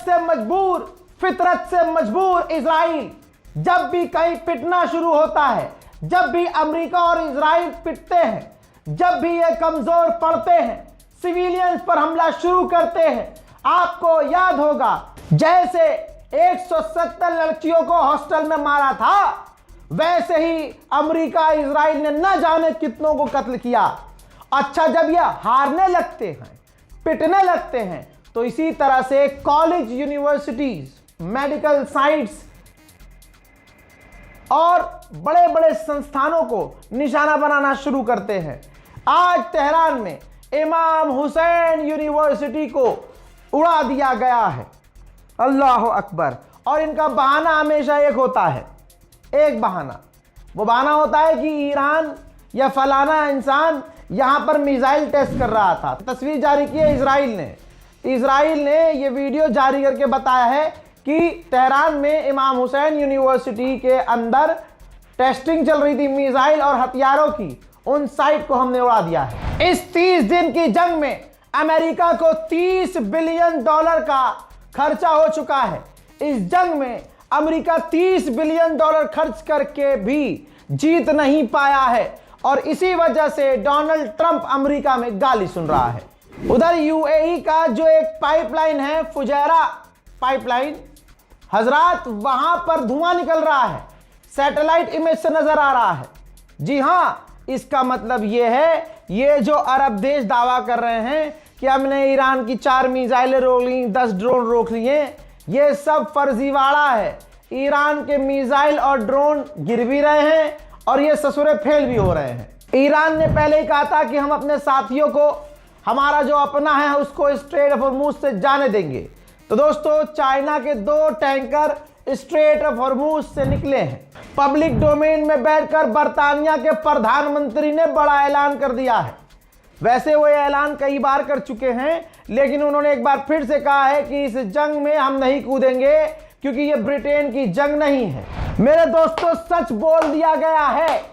से मजबूर, फितरत से मजबूर इजराइल जब भी कहीं पिटना शुरू होता है, जब भी अमेरिका और इजराइल पिटते हैं, जब भी ये कमजोर पड़ते हैं, सिविलियंस पर हमला शुरू करते हैं, आपको याद होगा जैसे 170 लड़कियों को हॉस्टल में मारा था, वैसे ही अमेरिका इजराइल ने न जाने कितनों को कत्ल किया। अच्छा, जब ये हारने लगते हैं, पिटने लगते हैं, तो इसी तरह से कॉलेज, यूनिवर्सिटीज, मेडिकल साइट्स और बड़े बड़े संस्थानों को निशाना बनाना शुरू करते हैं। आज तेहरान में इमाम हुसैन यूनिवर्सिटी को उड़ा दिया गया है। अल्लाह अकबर। और इनका बहाना हमेशा एक होता है, एक बहाना, वो बहाना होता है कि ईरान या फलाना इंसान यहां पर मिसाइल टेस्ट कर रहा था। तस्वीर जारी की है इजराइल ने ये वीडियो जारी करके बताया है कि तेहरान में इमाम हुसैन यूनिवर्सिटी के अंदर टेस्टिंग चल रही थी मिसाइल और हथियारों की, उन साइट को हमने उड़ा दिया है। इस 30 दिन की जंग में अमेरिका को $30 बिलियन का खर्चा हो चुका है। इस जंग में अमेरिका $30 बिलियन खर्च करके भी जीत नहीं पाया है और इसी वजह से डोनाल्ड ट्रंप अमेरिका में गाली सुन रहा है। उधर यूएई का जो एक पाइपलाइन है, फुजैरा पाइपलाइन, हजरात, वहां पर धुआं निकल रहा है, सैटेलाइट इमेज से नजर आ रहा है। जी हां, इसका मतलब यह है, ये जो अरब देश दावा कर रहे हैं कि हमने ईरान की 4 मिसाइलें रोक ली, 10 ड्रोन रोक लिए, ये सब फर्जीवाड़ा है। ईरान के मिसाइल और ड्रोन गिर भी रहे हैं और ये ससुरे फेल भी हो रहे हैं। ईरान ने पहले ही कहा था कि हम अपने साथियों को, हमारा जो अपना है उसको स्ट्रेट ऑफ हॉर्मूज से जाने देंगे। तो दोस्तों, चाइना के 2 टैंकर स्ट्रेट ऑफ हॉर्मूज से निकले हैं। पब्लिक डोमेन में बैठकर बर्तानिया के प्रधानमंत्री ने बड़ा ऐलान कर दिया है। वैसे वो ऐलान कई बार कर चुके हैं, लेकिन उन्होंने एक बार फिर से कहा है कि इस जंग में हम नहीं कूदेंगे क्योंकि ये ब्रिटेन की जंग नहीं है। मेरे दोस्तों, सच बोल दिया गया है।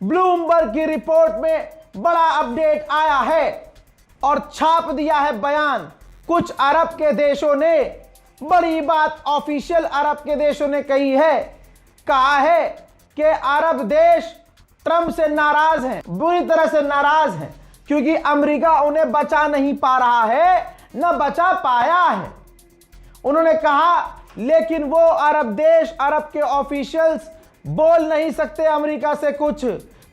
ब्लूमबर्ग की रिपोर्ट में बड़ा अपडेट आया है और छाप दिया है बयान। कुछ अरब के देशों ने, बड़ी बात ऑफिशियल अरब के देशों ने कही है, कहा है कि अरब देश ट्रंप से नाराज हैं, बुरी तरह से नाराज हैं, क्योंकि अमेरिका उन्हें बचा नहीं पा रहा है, न बचा पाया है। उन्होंने कहा, लेकिन वो अरब देश, अरब के ऑफिशियल्स बोल नहीं सकते अमेरिका से कुछ,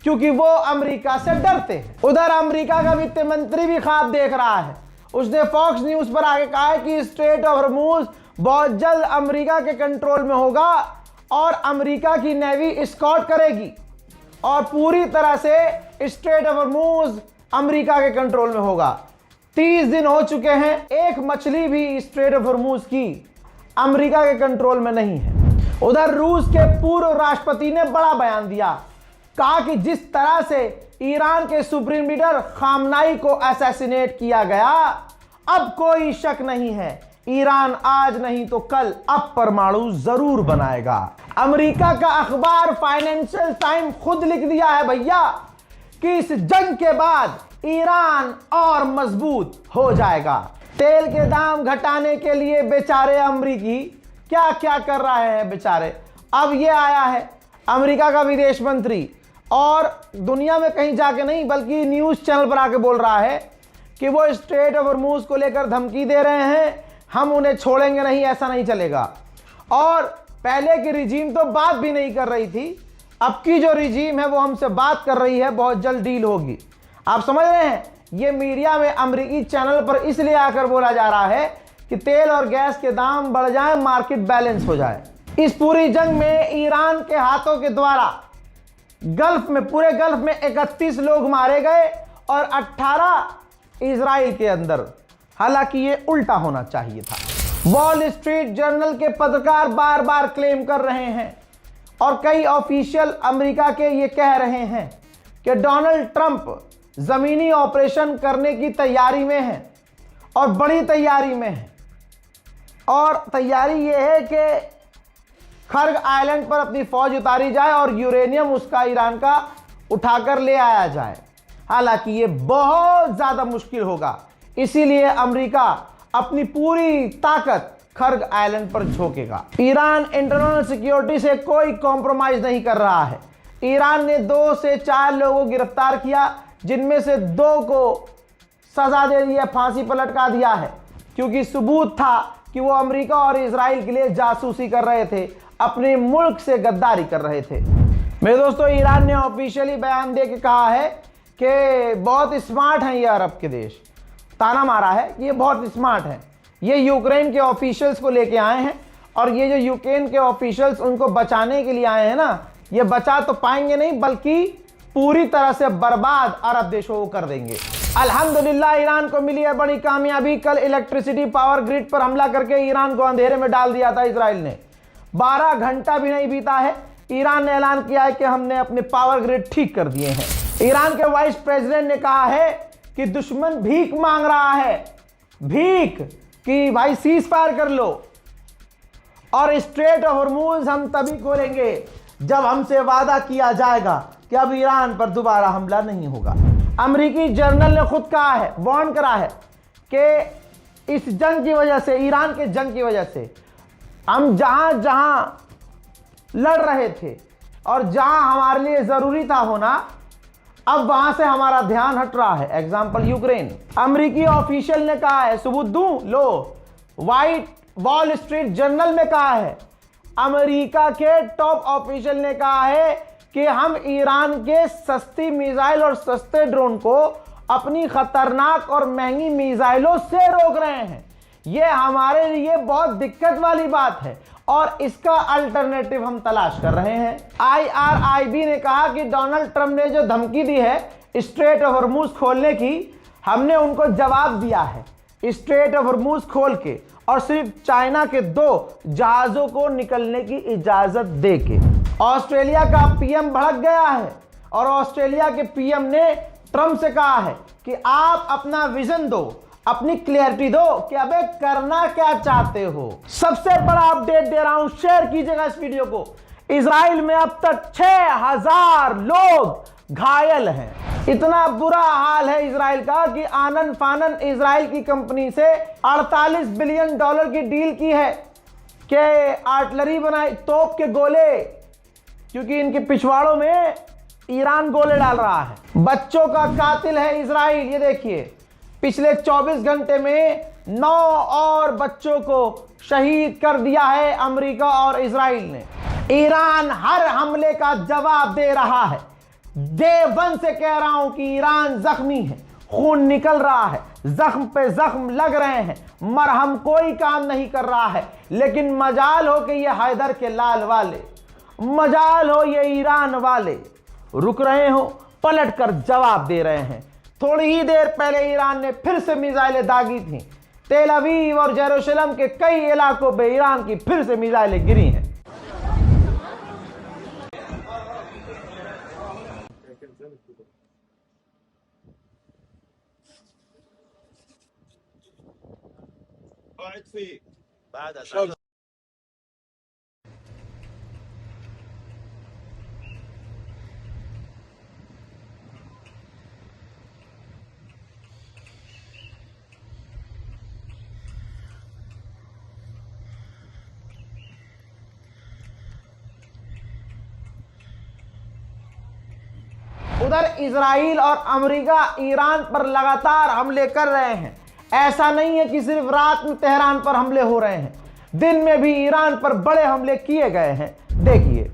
क्योंकि वो अमेरिका से डरते हैं। उधर अमेरिका का वित्त मंत्री भी ख्वाब देख रहा है। उसने फॉक्स न्यूज पर आगे कहा है कि स्ट्रेट ऑफ हॉर्मूज बहुत जल्द अमेरिका के कंट्रोल में होगा और अमेरिका की नेवी एस्कॉर्ट करेगी और पूरी तरह से स्ट्रेट ऑफ हॉर्मूज अमेरिका के कंट्रोल में होगा। 30 दिन हो चुके हैं, एक मछली भी स्ट्रेट ऑफ हॉर्मूज की अमेरिका के कंट्रोल में नहीं है। उधर रूस के पूर्व राष्ट्रपति ने बड़ा बयान दिया, कहा कि जिस तरह से ईरान के सुप्रीम लीडर खामनाई को असैसिनेट किया गया, अब कोई शक नहीं है, ईरान आज नहीं तो कल अब परमाणु जरूर बनाएगा। अमेरिका का अखबार फाइनेंशियल टाइम खुद लिख दिया है भैया कि इस जंग के बाद ईरान और मजबूत हो जाएगा। तेल के दाम घटाने के लिए बेचारे अमरीकी क्या क्या कर रहे हैं बेचारे। अब ये आया है अमेरिका का विदेश मंत्री और दुनिया में कहीं जाके नहीं बल्कि न्यूज़ चैनल पर आके बोल रहा है कि वो स्ट्रेट ऑफ हॉर्मूज को लेकर धमकी दे रहे हैं, हम उन्हें छोड़ेंगे नहीं, ऐसा नहीं चलेगा। और पहले की रिजीम तो बात भी नहीं कर रही थी, अब की जो रिजीम है वो हमसे बात कर रही है, बहुत जल्द डील होगी। आप समझ रहे हैं, ये मीडिया में अमेरिकी चैनल पर इसलिए आकर बोला जा रहा है कि तेल और गैस के दाम बढ़ जाए, मार्केट बैलेंस हो जाए। इस पूरी जंग में ईरान के हाथों के द्वारा गल्फ में, पूरे गल्फ में 31 लोग मारे गए और 18 इजराइल के अंदर। हालांकि ये उल्टा होना चाहिए था। वॉल स्ट्रीट जर्नल के पत्रकार बार बार क्लेम कर रहे हैं और कई ऑफिशियल अमेरिका के ये कह रहे हैं कि डोनाल्ड ट्रंप जमीनी ऑपरेशन करने की तैयारी में है और बड़ी तैयारी में है। और तैयारी ये है कि खर्ग आइलैंड पर अपनी फौज उतारी जाए और यूरेनियम उसका ईरान का उठाकर ले आया जाए। हालांकि ये बहुत ज़्यादा मुश्किल होगा, इसीलिए अमेरिका अपनी पूरी ताकत खर्ग आइलैंड पर झोंकेगा। ईरान इंटरनल सिक्योरिटी से कोई कॉम्प्रोमाइज नहीं कर रहा है। ईरान ने 2 से 4 लोगों को गिरफ्तार किया, जिनमें से 2 को सजा दे दी है, फांसी पर लटका दिया है, क्योंकि सबूत था कि वो अमेरिका और इजराइल के लिए जासूसी कर रहे थे, अपने मुल्क से गद्दारी कर रहे थे। मेरे दोस्तों, ईरान ने ऑफिशियली बयान दे के कहा है कि बहुत स्मार्ट हैं ये अरब के देश, ताना मारा है कि ये बहुत स्मार्ट हैं। ये यूक्रेन के ऑफिशियल्स को लेके आए हैं, और ये जो यूक्रेन के ऑफिशियल्स उनको बचाने के लिए आए हैं ना, ये बचा तो पाएंगे नहीं, बल्कि पूरी तरह से बर्बाद अरब देशों को कर देंगे। अल्हम्दुलिल्लाह ईरान को मिली है बड़ी कामयाबी। कल इलेक्ट्रिसिटी पावर ग्रिड पर हमला करके ईरान को अंधेरे में डाल दिया था इजराइल ने। 12 घंटा भी नहीं बीता है, ईरान ने ऐलान किया है कि हमने अपने पावर ग्रिड ठीक कर दिए हैं। ईरान के वाइस प्रेसिडेंट ने कहा है कि दुश्मन भीख मांग रहा है, भीख, कि भाई सीज फायर कर लो, और स्ट्रेट ऑफ हॉर्मूज हम तभी खोलेंगे जब हमसे वादा किया जाएगा कि अब ईरान पर दोबारा हमला नहीं होगा। अमेरिकी जर्नल ने खुद कहा है, वार्न करा है कि इस जंग की वजह से, ईरान के जंग की वजह से हम जहां जहां लड़ रहे थे और जहां हमारे लिए जरूरी था होना, अब वहां से हमारा ध्यान हट रहा है। Example Ukraine. अमेरिकी ऑफिशियल ने कहा है, सबूत दूं, लो, व्हाइट वॉल स्ट्रीट जर्नल में कहा है, अमेरिका के टॉप ऑफिशियल ने कहा है कि हम ईरान के सस्ती मिसाइल और सस्ते ड्रोन को अपनी खतरनाक और महंगी मिसाइलों से रोक रहे हैं। यह हमारे लिए बहुत दिक्कत वाली बात है और इसका अल्टरनेटिव हम तलाश कर रहे हैं। IRIB ने कहा कि डोनाल्ड ट्रंप ने जो धमकी दी है स्ट्रेट ऑफ हॉर्मूज खोलने की, हमने उनको जवाब दिया है स्ट्रेट ऑफ हॉर्मूज खोल के, और सिर्फ चाइना के 2 जहाजों को निकलने की इजाजत देके। ऑस्ट्रेलिया का पीएम भड़क गया है और ऑस्ट्रेलिया के पीएम ने ट्रंप से कहा है कि आप अपना विजन दो, अपनी क्लियरिटी दो कि अबे करना क्या चाहते हो। सबसे बड़ा अपडेट दे रहा हूं, शेयर कीजिएगा इस वीडियो को। इजराइल में अब तक 6000 लोग घायल हैं। इतना बुरा हाल है इजराइल का कि आनन फानन इजराइल की कंपनी से $48 बिलियन की डील की है कि आर्टिलरी बनाई, तोप के गोले, क्योंकि इनके पिछवाड़ों में ईरान गोले डाल रहा है। बच्चों का कातिल है इजराइल। ये देखिए, पिछले 24 घंटे में 9 और बच्चों को शहीद कर दिया है अमेरिका और इजराइल ने। ईरान हर हमले का जवाब दे रहा है। डे 1 से कह रहा हूं कि ईरान जख्मी है, खून निकल रहा है, जख्म पे जख्म लग रहे हैं, मरहम कोई काम नहीं कर रहा है। लेकिन मजाल हो कि ये हैदर के लाल वाले, मजाल हो ये ईरान वाले रुक रहे हो, पलट कर जवाब दे रहे हैं। थोड़ी ही देर पहले ईरान ने फिर से मिसाइलें दागी थी। तेल अवीव और जेरूशलम के कई इलाकों पे ईरान की फिर से मिसाइलें गिरी हैं। उधर इजराइल और अमेरिका ईरान पर लगातार हमले कर रहे हैं। ऐसा नहीं है कि सिर्फ रात में तेहरान पर हमले हो रहे हैं, दिन में भी ईरान पर बड़े हमले किए गए हैं। देखिए,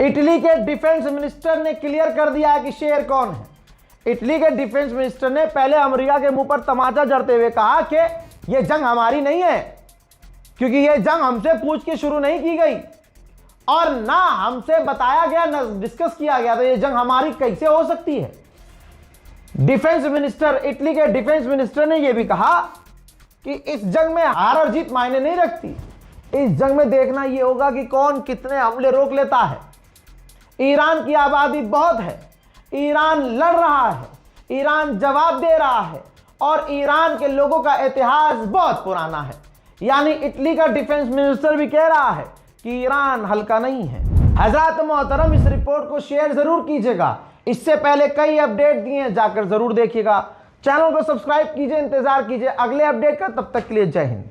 इटली के डिफेंस मिनिस्टर ने क्लियर कर दिया कि शेर कौन है। इटली के डिफेंस मिनिस्टर ने पहले अमेरिका के मुंह पर तमाचा जड़ते हुए कहा कि यह जंग हमारी नहीं है, क्योंकि यह जंग हमसे पूछ के शुरू नहीं की गई और ना हमसे बताया गया, ना डिस्कस किया गया, तो यह जंग हमारी कैसे हो सकती है। डिफेंस मिनिस्टर, इटली के डिफेंस मिनिस्टर ने यह भी कहा कि इस जंग में हार और जीत मायने नहीं रखती। इस जंग में देखना यह होगा कि कौन कितने हमले रोक लेता है। ईरान की आबादी बहुत है, ईरान लड़ रहा है, ईरान जवाब दे रहा है और ईरान के लोगों का इतिहास बहुत पुराना है। यानी इटली का डिफेंस मिनिस्टर भी कह रहा है कि ईरान हल्का नहीं है। हजरात मोहतरम, इस रिपोर्ट को शेयर जरूर कीजिएगा। इससे पहले कई अपडेट दिए हैं, जाकर जरूर देखिएगा। चैनल को सब्सक्राइब कीजिए, इंतजार कीजिए अगले अपडेट का। तब तक के लिए जय हिंद।